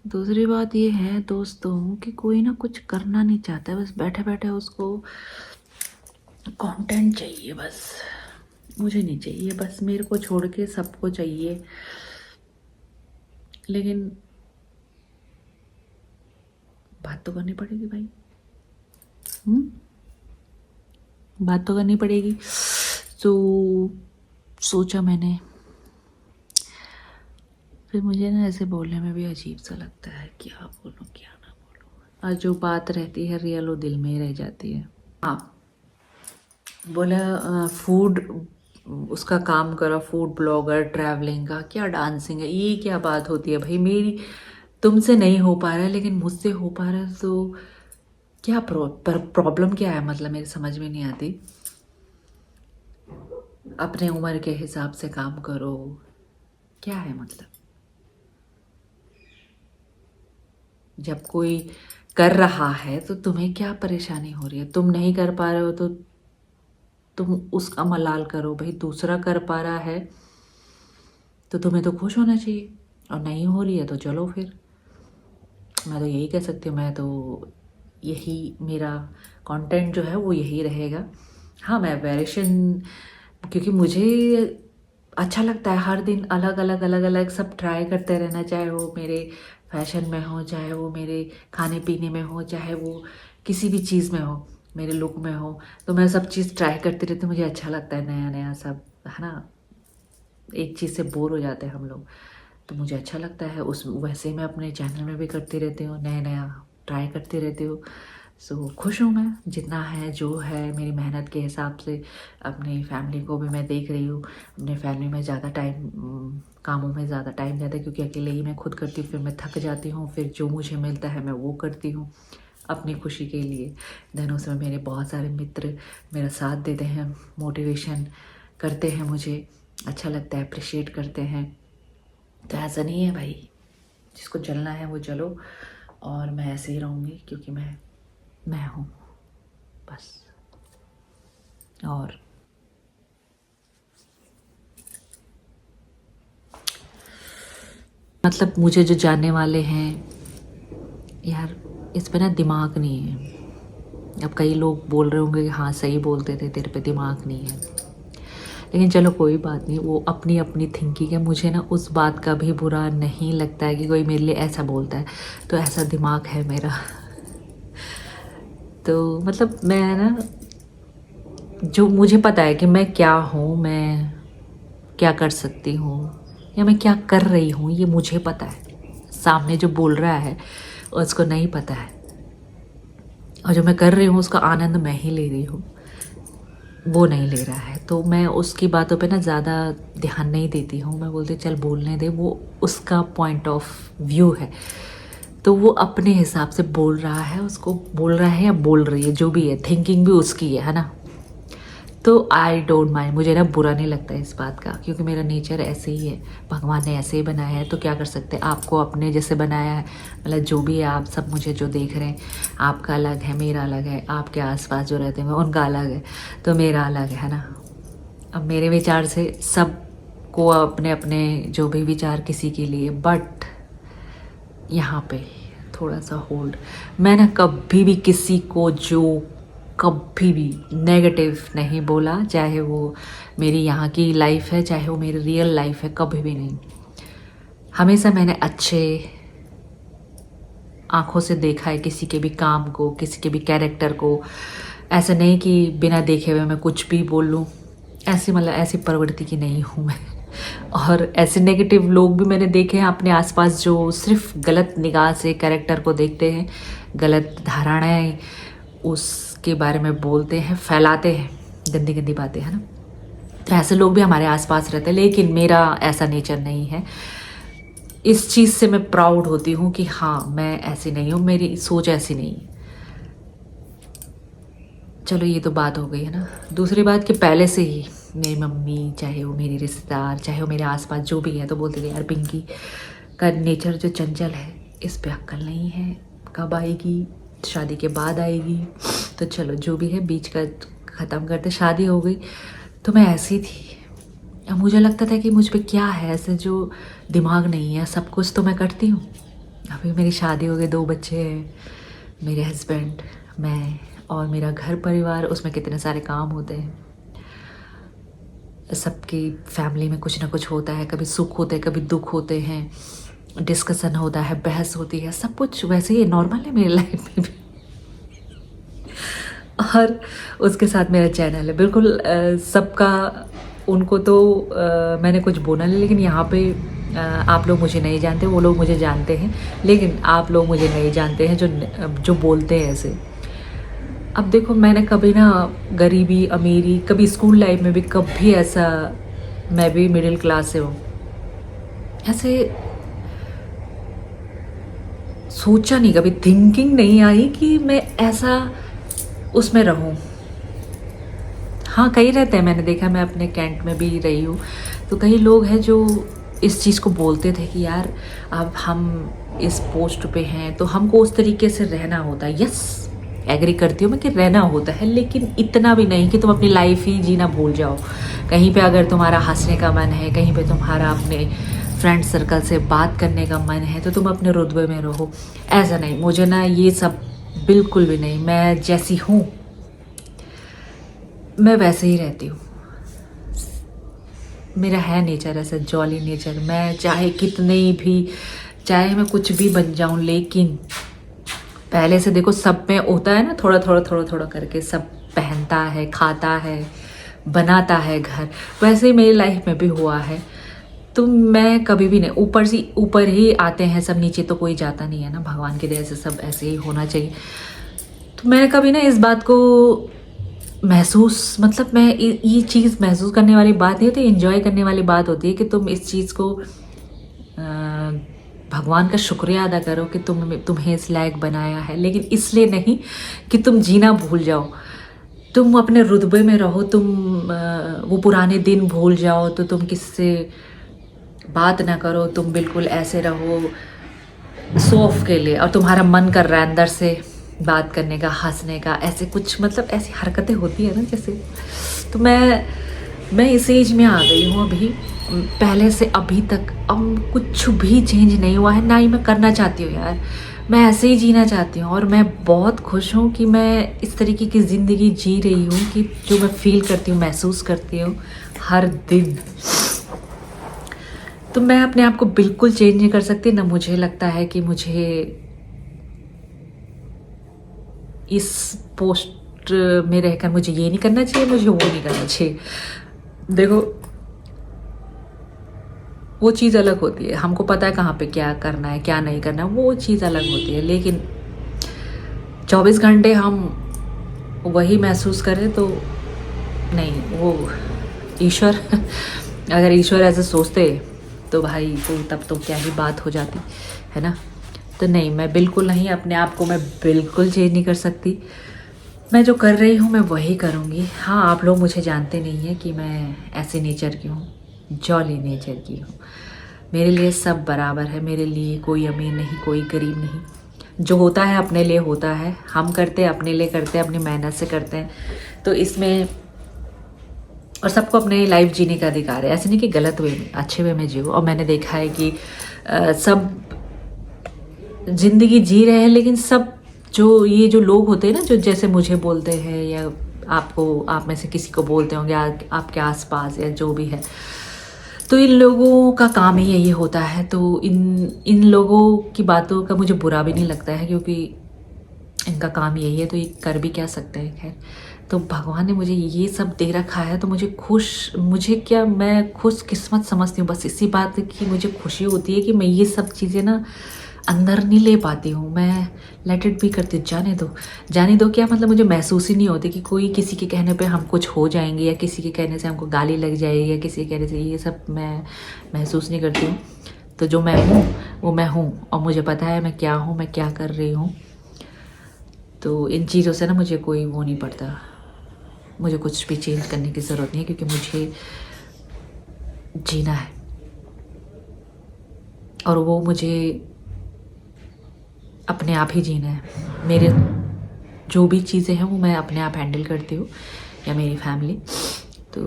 दूसरी बात ये है दोस्तों कि कोई ना कुछ करना नहीं चाहता है, बस बैठे बैठे उसको कंटेंट चाहिए बस। मुझे नहीं चाहिए, बस मेरे को छोड़ के सबको चाहिए। लेकिन बात तो करनी पड़ेगी भाई। बात तो करनी पड़ेगी। तो सोचा मैंने, फिर मुझे ना ऐसे बोलने में भी अजीब सा लगता है, क्या बोलूँ क्या ना बोलूँ। और जो बात रहती है रियल वो दिल में ही रह जाती है। हाँ, बोला फूड, उसका काम करो, फूड ब्लॉगर, ट्रैवलिंग का क्या, डांसिंग है, ये क्या बात होती है भाई। मेरी तुमसे नहीं हो पा रहा है लेकिन मुझसे हो पा रहा है, तो क्या प्रॉब्लम क्या है, मतलब मेरी समझ में नहीं आती। अपने उम्र के हिसाब से काम करो, क्या है मतलब। जब कोई कर रहा है तो तुम्हें क्या परेशानी हो रही है, तुम नहीं कर पा रहे हो तो तुम उसका मलाल करो भाई। दूसरा कर पा रहा है तो तुम्हें तो खुश होना चाहिए, और नहीं हो रही है तो चलो फिर। मैं तो यही कह सकती हूँ, मैं तो यही, मेरा कंटेंट जो है वो यही रहेगा। हाँ, मैं वेरिएशन, क्योंकि मुझे अच्छा लगता है हर दिन अलग अलग अलग अलग सब ट्राई करते रहना, चाहे वो मेरे फैशन में हो, चाहे वो मेरे खाने पीने में हो, चाहे वो किसी भी चीज़ में हो, मेरे लुक में हो। तो मैं सब चीज़ ट्राई करती रहती हूँ, मुझे अच्छा लगता है नया नया सब, है ना। एक चीज़ से बोर हो जाते हैं हम लोग, तो मुझे अच्छा लगता है। उस वैसे मैं अपने चैनल में भी करती रहती हूँ, नया नया ट्राई करती रहती हूँ। सो खुश हूँ मैं, जितना है जो है मेरी मेहनत के हिसाब से। अपनी फैमिली को भी मैं देख रही हूँ, अपने फैमिली में ज़्यादा टाइम, कामों में ज़्यादा टाइम जाता है, क्योंकि अकेले ही मैं खुद करती हूँ, फिर मैं थक जाती हूँ, फिर जो मुझे मिलता है मैं वो करती हूँ अपनी खुशी के लिए। देन उसमें मेरे बहुत सारे मित्र मेरा साथ देते हैं, मोटिवेशन करते हैं, मुझे अच्छा लगता है, अप्रिशिएट करते हैं। तो ऐसा नहीं है भाई, जिसको जलना है वो जलो, और मैं ऐसे ही रहूँगी क्योंकि मैं हूँ बस। और मतलब मुझे जो जानने वाले हैं यार, इस पे ना दिमाग नहीं है। अब कई लोग बोल रहे होंगे कि हाँ सही बोलते थे, तेरे पे दिमाग नहीं है। लेकिन चलो कोई बात नहीं, वो अपनी अपनी थिंकिंग है। मुझे ना उस बात का भी बुरा नहीं लगता है कि कोई मेरे लिए ऐसा बोलता है, तो ऐसा दिमाग है मेरा। तो मतलब मैं ना, जो मुझे पता है कि मैं क्या हूँ, मैं क्या कर सकती हूँ, या मैं क्या कर रही हूँ, ये मुझे पता है। सामने जो बोल रहा है उसको नहीं पता है, और जो मैं कर रही हूँ उसका आनंद मैं ही ले रही हूँ, वो नहीं ले रहा है। तो मैं उसकी बातों पे ना ज़्यादा ध्यान नहीं देती हूँ। मैं बोलती चल बोलने दे, वो उसका पॉइंट ऑफ व्यू है, तो वो अपने हिसाब से बोल रहा है, उसको बोल रहा है या बोल रही है, जो भी है, थिंकिंग भी उसकी है ना। तो आई डोंट माइंड, मुझे ना बुरा नहीं लगता इस बात का, क्योंकि मेरा नेचर ऐसे ही है, भगवान ने ऐसे ही बनाया है। तो क्या कर सकते हैं, आपको अपने जैसे बनाया है, मतलब जो भी है, आप सब मुझे जो देख रहे हैं, आपका अलग है, मेरा अलग है, आपके आसपास जो रहते हैं उनका अलग है, तो मेरा अलग है ना। अब मेरे विचार से सबको अपने अपने जो भी विचार किसी के लिए, बट यहाँ पे थोड़ा सा होल्ड। मैं ना कभी भी किसी को जो कभी भी नेगेटिव नहीं बोला, चाहे वो मेरी यहाँ की लाइफ है, चाहे वो मेरी रियल लाइफ है, कभी भी नहीं। हमेशा मैंने अच्छे आंखों से देखा है किसी के भी काम को, किसी के भी कैरेक्टर को। ऐसा नहीं कि बिना देखे हुए मैं कुछ भी बोल लूँ, ऐसी मतलब ऐसी प्रवृत्ति की नहीं हूँ मैं। और ऐसे नेगेटिव लोग भी मैंने देखे हैं अपने आसपास, जो सिर्फ गलत निगाह से कैरेक्टर को देखते हैं, गलत धारणाएं उसके बारे में बोलते हैं, फैलाते हैं गंदी गंदी बातें, है ना। तो ऐसे लोग भी हमारे आसपास रहते हैं, लेकिन मेरा ऐसा नेचर नहीं है। इस चीज़ से मैं प्राउड होती हूँ कि हाँ मैं ऐसी नहीं हूँ, मेरी सोच ऐसी नहीं है। चलो ये तो बात हो गई है ना। दूसरी बात कि पहले से ही मेरी मम्मी, चाहे वो मेरी रिश्तेदार, चाहे वो मेरे आसपास जो भी है, तो बोलते थे यार पिंकी का नेचर जो चंचल है, इस पे अक्ल नहीं है, कब आएगी, शादी के बाद आएगी। तो चलो जो भी है बीच का ख़त्म करते, शादी हो गई तो मैं ऐसी थी। अब मुझे लगता था कि मुझ पे क्या है ऐसे जो दिमाग नहीं है, सब कुछ तो मैं करती हूँ। अभी मेरी शादी हो गई, 2 बच्चे हैं, मेरे हस्बैंड, मैं और मेरा घर परिवार, उसमें कितने सारे काम होते हैं। सबकी फैमिली में कुछ ना कुछ होता है, कभी सुख होते हैं, कभी दुख होते हैं, डिस्कशन होता है, बहस होती है, सब कुछ वैसे ही नॉर्मल है मेरी लाइफ में भी। और उसके साथ मेरा चैनल है, बिल्कुल सबका, उनको तो मैंने कुछ बोला नहीं, लेकिन यहाँ पे आप लोग मुझे नहीं जानते, वो लोग मुझे जानते हैं, लेकिन आप लोग मुझे नहीं जानते हैं जो बोलते हैं ऐसे। अब देखो, मैंने कभी ना गरीबी अमीरी, कभी स्कूल लाइफ में भी कभी ऐसा, मैं भी मिडिल क्लास से हूँ, ऐसे सोचा नहीं, कभी थिंकिंग नहीं आई कि मैं ऐसा उसमें रहूं। हाँ, कई रहते हैं, मैंने देखा, मैं अपने कैंट में भी रही हूँ, तो कई लोग हैं जो इस चीज़ को बोलते थे कि यार अब हम इस पोस्ट पे हैं तो हमको उस तरीके से रहना होता है। यस, एग्री करती हूँ मैं कि रहना होता है, लेकिन इतना भी नहीं कि तुम अपनी लाइफ ही जीना भूल जाओ। कहीं पे अगर तुम्हारा हंसने का मन है, कहीं पे तुम्हारा अपने फ्रेंड सर्कल से बात करने का मन है, तो तुम अपने रुतबे में रहो। ऐसा नहीं, मुझे ना ये सब बिल्कुल भी नहीं, मैं जैसी हूँ मैं वैसे ही रहती हूँ। मेरा है नेचर ऐसा जॉली नेचर, मैं चाहे कितने भी, चाहे मैं कुछ भी बन जाऊँ, लेकिन पहले से देखो सब में होता है ना, थोड़ा थोड़ा थोड़ा थोड़ा करके सब पहनता है, खाता है, बनाता है घर, वैसे ही मेरी लाइफ में भी हुआ है। तो मैं कभी भी नहीं, ऊपर से ऊपर ही आते हैं सब, नीचे तो कोई जाता नहीं है ना, भगवान की दया से सब ऐसे ही होना चाहिए। तो मैं कभी ना इस बात को महसूस, मतलब मैं ये चीज़ महसूस करने वाली बात नहीं होती, एंजॉय करने वाली बात होती है कि तुम इस चीज़ को भगवान का शुक्रिया अदा करो कि तुम्हें इस लायक बनाया है, लेकिन इसलिए नहीं कि तुम जीना भूल जाओ। तुम अपने रुतबे में रहो, तुम वो पुराने दिन भूल जाओ, तो तुम किससे बात ना करो, तुम बिल्कुल ऐसे रहो शो ऑफ के लिए, और तुम्हारा मन कर रहा है अंदर से बात करने का, हंसने का, ऐसे कुछ, मतलब ऐसी हरकतें होती है ना जैसे। तो मैं इस एज में आ गई हूँ अभी, पहले से अभी तक अब कुछ भी चेंज नहीं हुआ है, ना ही मैं करना चाहती हूँ यार। मैं ऐसे ही जीना चाहती हूँ, और मैं बहुत खुश हूँ कि मैं इस तरीके की ज़िंदगी जी रही हूँ कि जो मैं फील करती हूँ, महसूस करती हूँ हर दिन। तो मैं अपने आप को बिल्कुल चेंज नहीं कर सकती ना, मुझे लगता है कि मुझे इस पोस्ट में रहकर मुझे ये नहीं करना चाहिए, मुझे वो नहीं करना चाहिए। देखो, वो चीज़ अलग होती है, हमको पता है कहाँ पे क्या करना है क्या नहीं करना है, वो चीज़ अलग होती है, लेकिन 24 घंटे हम वही महसूस करें तो नहीं। वो ईश्वर अगर ईश्वर ऐसे सोचते तो भाई तो तब तो क्या ही बात हो जाती है ना। तो नहीं, मैं बिल्कुल नहीं, अपने आप को मैं बिल्कुल चेंज नहीं कर सकती। मैं जो कर रही हूँ मैं वही करूँगी। हाँ, आप लोग मुझे जानते नहीं हैं कि मैं ऐसे नेचर की हूँ, जॉली नेचर की हूँ। मेरे लिए सब बराबर है, मेरे लिए कोई अमीर नहीं, कोई गरीब नहीं। जो होता है अपने लिए होता है, हम करते हैं अपने लिए, करते हैं अपनी मेहनत से करते हैं, तो इसमें, और सबको अपने लाइफ जीने का अधिकार है। ऐसे नहीं कि गलत वे में, अच्छे वे में जियो। और मैंने देखा है कि सब जिंदगी जी रहे हैं, लेकिन सब जो ये जो लोग होते हैं ना, जो जैसे मुझे बोलते हैं या आपको, आप में से किसी को बोलते होंगे आपके आसपास या जो भी है, तो इन लोगों का काम ही यही होता है। तो इन लोगों की बातों का मुझे बुरा भी नहीं लगता है, क्योंकि इनका काम यही है, तो ये कर भी क्या सकते हैं। खैर, तो भगवान ने मुझे ये सब दे रखा है, तो मुझे क्या, मैं खुश किस्मत समझती हूँ। बस इसी बात की मुझे खुशी होती है कि मैं ये सब चीज़ें ना अंदर नहीं ले पाती हूँ, मैं लेट इट बी करती हूँ। जाने दो क्या मतलब, मुझे महसूस ही नहीं होती कि कोई किसी के कहने पे हम कुछ हो जाएंगे, या किसी के कहने से हमको गाली लग जाएगी, या किसी के कहने से, ये सब मैं महसूस नहीं करती हूँ। तो जो मैं हूँ वो मैं हूँ, और मुझे पता है मैं क्या हूँ, मैं क्या कर रही हूँ। तो इन चीज़ों से ना मुझे कोई वो नहीं पड़ता, मुझे कुछ भी चेंज करने की ज़रूरत नहीं है, क्योंकि मुझे जीना है, और वो मुझे अपने आप ही जीना है। मेरे जो भी चीज़ें हैं वो मैं अपने आप हैंडल करती हूँ, या मेरी फैमिली। तो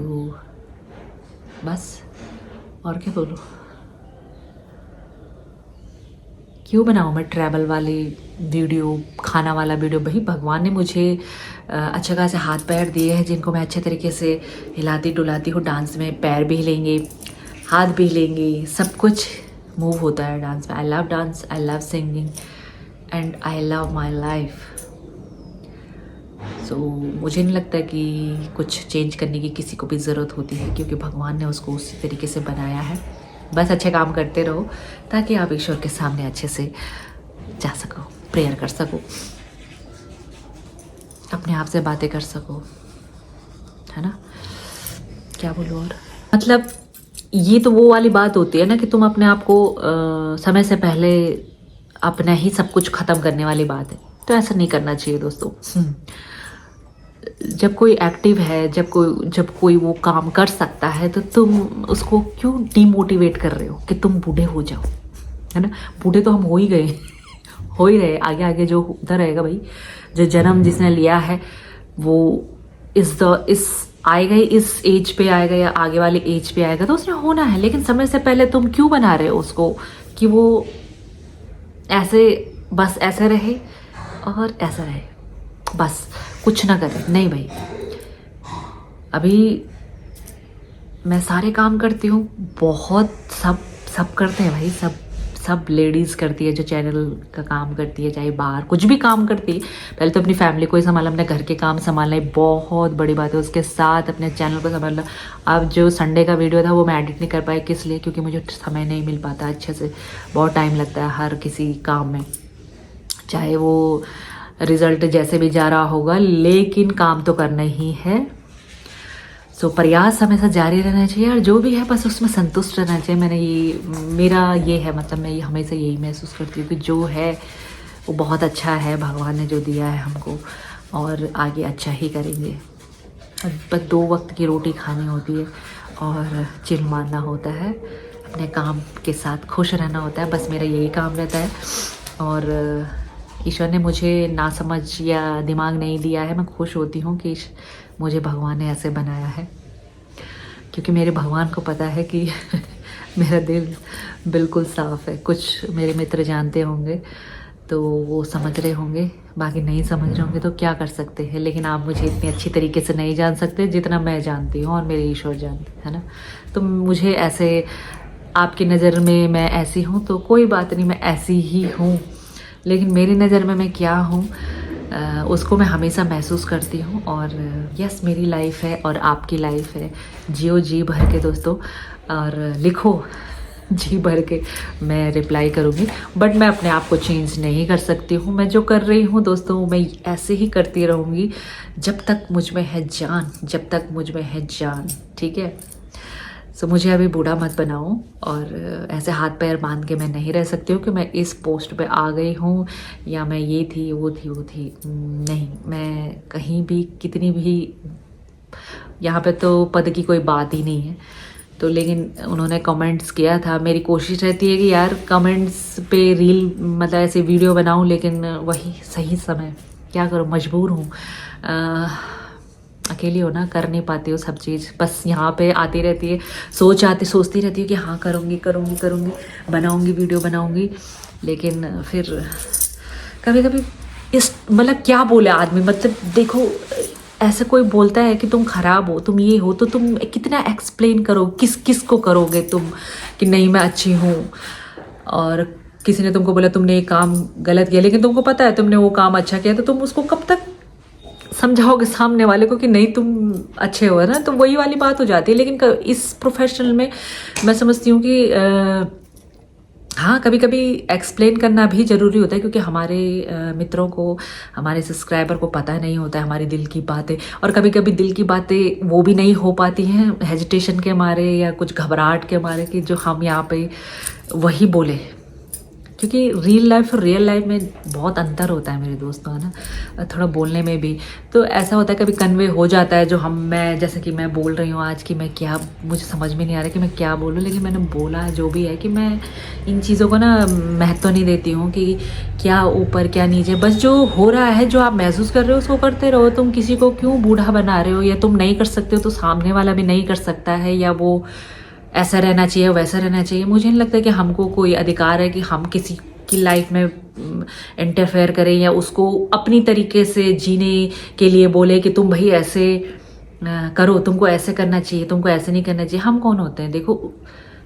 बस, और क्या बोलूँ। क्यों बनाऊँ मैं ट्रैवल वाली वीडियो, खाना वाला वीडियो? भाई भगवान ने मुझे अच्छे खासे हाथ पैर दिए हैं जिनको मैं अच्छे तरीके से हिलाती डुलाती हूँ। डांस में पैर भी हिलेंगे, हाथ भी हिलेंगे, सब कुछ मूव होता है डांस में। I love dance, I love singing and I love my life. So मुझे नहीं लगता कि कुछ चेंज करने की किसी को भी ज़रूरत होती है, क्योंकि भगवान ने उसको उसी तरीके से बनाया है। बस अच्छे काम करते रहो ताकि आप ईश्वर के सामने अच्छे से जा सको, प्रेयर कर सको, अपने आप से बातें कर सको, है ना? क्या बोलूँ और, मतलब ये तो वो वाली बात होती है ना कि तुम अपने आप को समय से पहले अपना ही सब कुछ ख़त्म करने वाली बात है। तो ऐसा नहीं करना चाहिए दोस्तों। जब कोई एक्टिव है, जब कोई वो काम कर सकता है, तो तुम उसको क्यों डीमोटिवेट कर रहे हो कि तुम बूढ़े हो जाओ, है ना? बूढ़े तो हम हो ही गए, हो ही रहे। आगे आगे जो उधर रहेगा भाई, जो जन्म जिसने लिया है वो इस आएगा ही, इस एज पे आएगा या आगे वाले एज पे आएगा, तो उसने होना है। लेकिन समय से पहले तुम क्यों बना रहे हो उसको कि वो ऐसे बस ऐसे रहे और ऐसा रहे, बस कुछ ना करे? नहीं भाई, अभी मैं सारे काम करती हूँ, बहुत सब करते हैं भाई, सब लेडीज़ करती है जो चैनल का काम करती है, चाहे बाहर कुछ भी काम करती है। पहले तो अपनी फैमिली को ही संभालना, अपने घर के काम संभालना बहुत बड़ी बात है, उसके साथ अपने चैनल को संभालना। अब जो संडे का वीडियो था वो मैं एडिट नहीं कर पाई, किस लिए? क्योंकि मुझे समय नहीं मिल पाता अच्छे से, बहुत टाइम लगता है हर किसी काम में, चाहे वो रिज़ल्ट जैसे भी जा रहा होगा, लेकिन काम तो करना ही है। सो प्रयास हमेशा जारी रहना चाहिए, और जो भी है बस उसमें संतुष्ट रहना चाहिए। मेरा ये है, मतलब मैं ये हमेशा यही महसूस करती हूँ कि जो है वो बहुत अच्छा है, भगवान ने जो दिया है हमको, और आगे अच्छा ही करेंगे। बस 2 वक्त की रोटी खानी होती है और चिल मारना होता है, अपने काम के साथ खुश रहना होता है, बस मेरा यही काम रहता है। और ईश्वर ने मुझे ना समझ या दिमाग नहीं दिया है। मैं खुश होती हूँ कि मुझे भगवान ने ऐसे बनाया है, क्योंकि मेरे भगवान को पता है कि मेरा दिल बिल्कुल साफ़ है। कुछ मेरे मित्र जानते होंगे तो वो समझ रहे होंगे, बाकी नहीं समझ रहे होंगे तो क्या कर सकते हैं। लेकिन आप मुझे इतनी अच्छी तरीके से नहीं जान सकते जितना मैं जानती हूँ और मेरे ईश्वर जानते हैं, है ना? तो मुझे ऐसे, आपकी नज़र में मैं ऐसी हूँ तो कोई बात नहीं, मैं ऐसी ही हूँ, लेकिन मेरी नज़र में मैं क्या हूँ उसको मैं हमेशा महसूस करती हूँ। और यस, मेरी लाइफ है और आपकी लाइफ है, जियो जी भर के दोस्तों, और लिखो जी भर के, मैं रिप्लाई करूँगी। बट मैं अपने आप को चेंज नहीं कर सकती हूँ। मैं जो कर रही हूँ दोस्तों, मैं ऐसे ही करती रहूँगी जब तक मुझ में है जान, जब तक मुझ में है जान, ठीक है? सो मुझे अभी बूढ़ा मत बनाओ, और ऐसे हाथ पैर बांध के मैं नहीं रह सकती हूँ कि मैं इस पोस्ट पे आ गई हूँ या मैं ये थी वो थी। नहीं, मैं कहीं भी, कितनी भी, यहाँ पे तो पद की कोई बात ही नहीं है। तो लेकिन उन्होंने कमेंट्स किया था, मेरी कोशिश रहती है कि यार कमेंट्स पे रील, मतलब ऐसे वीडियो बनाऊँ, लेकिन वही सही समय, क्या करूँ, मजबूर हूँ। अकेली हो ना, कर नहीं पाती हो सब चीज़, बस यहाँ पे आती रहती है, सोचती रहती है कि हाँ करूँगी, बनाऊँगी वीडियो बनाऊँगी, लेकिन फिर कभी कभी इस, मतलब क्या बोले आदमी, मतलब देखो, ऐसे कोई बोलता है कि तुम खराब हो, तुम ये हो, तो तुम कितना एक्सप्लेन करो, किस को करोगे तुम कि नहीं मैं अच्छी हूँ। और किसी ने तुमको बोला तुमने ये काम गलत किया, लेकिन तुमको पता है तुमने वो काम अच्छा किया, तो तुम उसको कब तक समझाओगे सामने वाले को कि नहीं तुम अच्छे हो, ना? तो वही वाली बात हो जाती है। लेकिन इस प्रोफेशनल में मैं समझती हूँ कि हाँ, कभी कभी एक्सप्लेन करना भी ज़रूरी होता है, क्योंकि हमारे मित्रों को, हमारे सब्सक्राइबर को पता नहीं होता है हमारे दिल की बातें, और कभी कभी दिल की बातें वो भी नहीं हो पाती हैं हेजिटेशन के मारे या कुछ घबराहट के मारे कि जो हम यहाँ पे वही बोले, क्योंकि रियल लाइफ और रियल लाइफ में बहुत अंतर होता है मेरे दोस्तों, है ना? थोड़ा बोलने में भी तो ऐसा होता है, कभी कन्वे हो जाता है जो मैं जैसे कि मैं बोल रही हूँ आज कि मैं क्या, मुझे समझ में नहीं आ रहा कि मैं क्या बोलूँ, लेकिन मैंने बोला जो भी है कि मैं इन चीज़ों को ना महत्व नहीं देती हूँ कि क्या ऊपर क्या नीचे, बस जो हो रहा है, जो आप महसूस कर रहे हो उसको करते रहो। तुम किसी को क्यों बूढ़ा बना रहे हो, या तुम नहीं कर सकते हो तो सामने वाला भी नहीं कर सकता है, या वो ऐसा रहना चाहिए वैसा रहना चाहिए। मुझे नहीं लगता कि हमको कोई अधिकार है कि हम किसी कि लाइफ में इंटरफेयर करे या उसको अपनी तरीके से जीने के लिए बोले कि तुम भाई ऐसे करो, तुमको ऐसे करना चाहिए, तुमको ऐसे नहीं करना चाहिए। हम कौन होते हैं? देखो,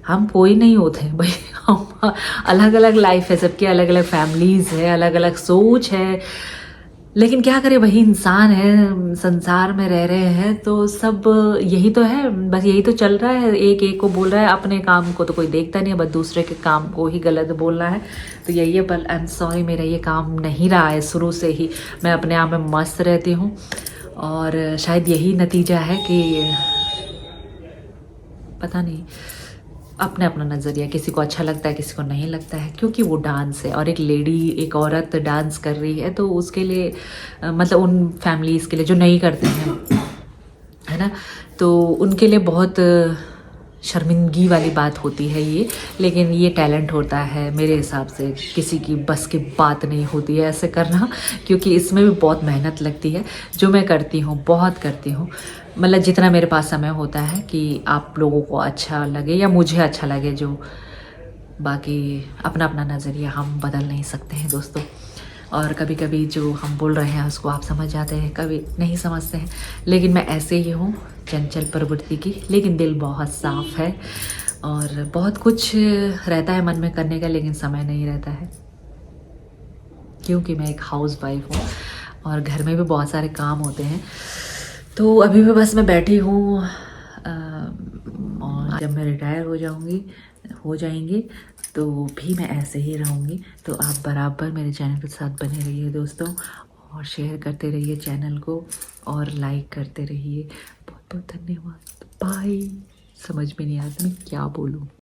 हम कोई नहीं होते हैं भाई। हम अलग अलग लाइफ है सबकी, अलग अलग फैमिलीज़ है, अलग अलग सोच है, लेकिन क्या करें, वही इंसान है, संसार में रह रहे हैं तो सब यही तो है, बस यही तो चल रहा है। एक एक को बोल रहा है, अपने काम को तो कोई देखता नहीं है, बस दूसरे के काम को ही गलत बोलना है। तो यही है, पर आई एम सॉरी, मेरा ये काम नहीं रहा है शुरू से ही। मैं अपने आप में मस्त रहती हूँ और शायद यही नतीजा है कि पता नहीं, अपना अपना नज़रिया, किसी को अच्छा लगता है, किसी को नहीं लगता है, क्योंकि वो डांस है और एक लेडी, एक औरत डांस कर रही है तो उसके लिए मतलब उन फैमिलीज़ के लिए जो नहीं करते हैं, है ना, तो उनके लिए बहुत शर्मिंदगी वाली बात होती है ये। लेकिन ये टैलेंट होता है मेरे हिसाब से, किसी की बस की बात नहीं होती है ऐसे करना, क्योंकि इसमें भी बहुत मेहनत लगती है। जो मैं करती हूँ, बहुत करती हूँ, मतलब जितना मेरे पास समय होता है कि आप लोगों को अच्छा लगे या मुझे अच्छा लगे, जो बाकी अपना अपना नज़रिया हम बदल नहीं सकते हैं दोस्तों। और कभी कभी जो हम बोल रहे हैं उसको आप समझ जाते हैं, कभी नहीं समझते हैं, लेकिन मैं ऐसे ही हूँ, चंचल प्रवृत्ति की, लेकिन दिल बहुत साफ है और बहुत कुछ रहता है मन में करने का, लेकिन समय नहीं रहता है, क्योंकि मैं एक हाउस वाइफ हूँ और घर में भी बहुत सारे काम होते हैं। तो अभी भी बस मैं बैठी हूँ और जब मैं रिटायर हो जाएंगी तो भी मैं ऐसे ही रहूँगी। तो आप बराबर मेरे चैनल के साथ बने रहिए दोस्तों, और शेयर करते रहिए चैनल को और लाइक करते रहिए। बहुत बहुत धन्यवाद। बाय। समझ में नहीं आता मैं क्या बोलूँ।